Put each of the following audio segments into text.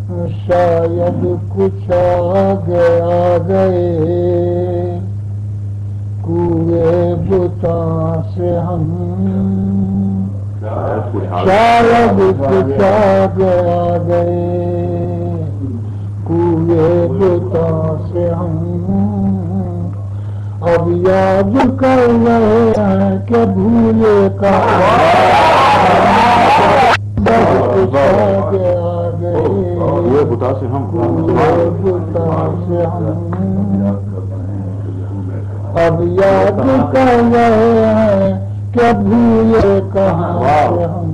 شاید کچھ آگے آ گئے کوئے بتاں سے ہم، شاید کچھ آگے آ گئے کوئے بتاں سے ہم، اب یاد کر رہے ہیں کہ بھولے کا کچھ آگے آ گئے یہ بتا سے ہم اب یاد کر رہے ہیں کہ بھولے کہاں سے ہم،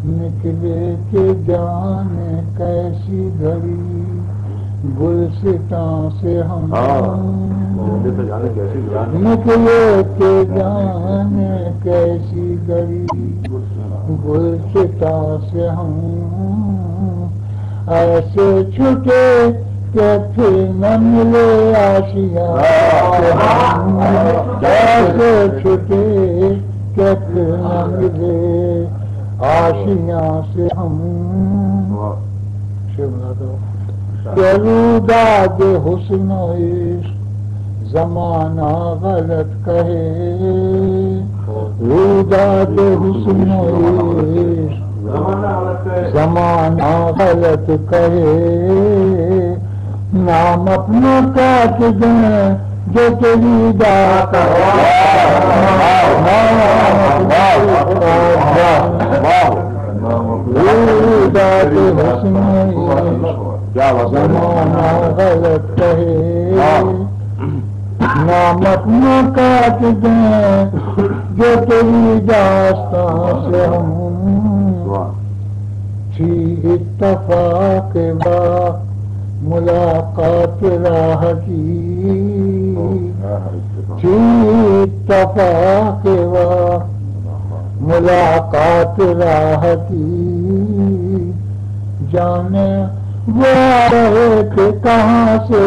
نکلے کہ جانے کیسی گھڑی گلستاں سے ہم، نکلے کہ جانے کیسی گھڑی گلستاں سے ہم، ایسے چھٹے کہ پھر نہ ملے آشیاں سے ہم، ایسے چھٹے کہ پھر نہ ملے آشیاں سے ہم، روداد حسن و عشق زمانہ غلط کہے، روداد حسن و عشق زمانہ غلط کہے، نام اپنا کاٹ دیں جو تیری بات روداد حسن و عشق زمانہ غلط کہے، نام اپنا کاٹ دیں جو تیری داستاں سے ہم، تھی اتفاق با ملاقات راہ کی، تھی اتفاق با ملاقات راہ کی، جانے وہ آ رہے تھے کہاں سے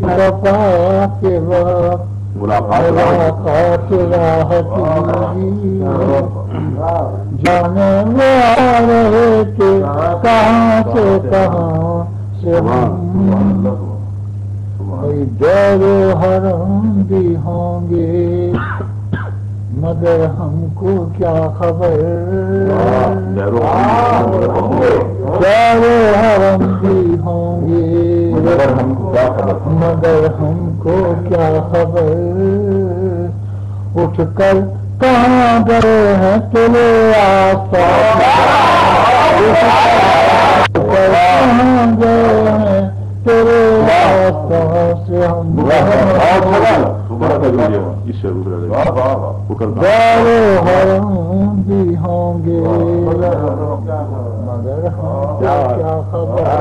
اتفاق با ملاقات راہ کی، جانے وہ آ رہے تھے کہاں سے ہم، دور و حرم بھی ہوں گے مگر ہم کو کیا خبر، دور و حرم بھی ہوں گے مگر ہم کو کیا خبر، اٹھ کر کہاں گئے ہیں تیرے آستان، کہاں گئے ہیں تیرے آستان سے ہم، دار و حرم بھی ہوں گے مگر ہم کیا خبر،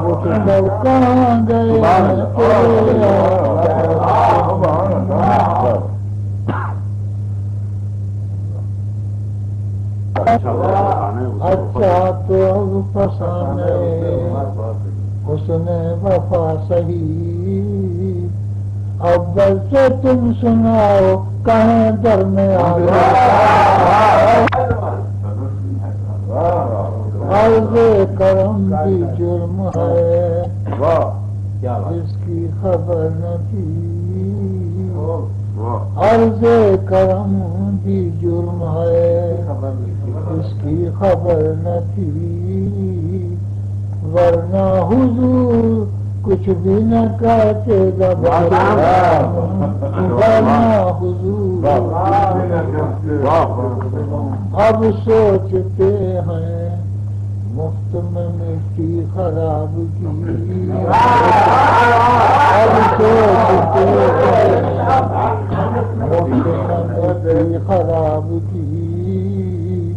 اٹھ کر کہاں گئے ہیں تیرے اچھا تو اب فسانے حسن وفا سہی، اول سے تم سناؤ کہیں درمیان، عرض کرم بھی جرم ہے جس کی خبر نہ تھی، عرض کرم بھی جرم ہے اس کی خبر نہ تھی، ورنہ حضور کچھ بھی نہ کہتے ورنہ حضور اب سوچتے ہیں مفت میں مٹی خراب کی، اب سوچتے ہیں مفت میں مٹی خراب کی،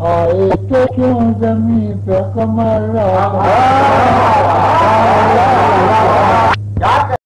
آئے تو کیوں زمین پہ قمر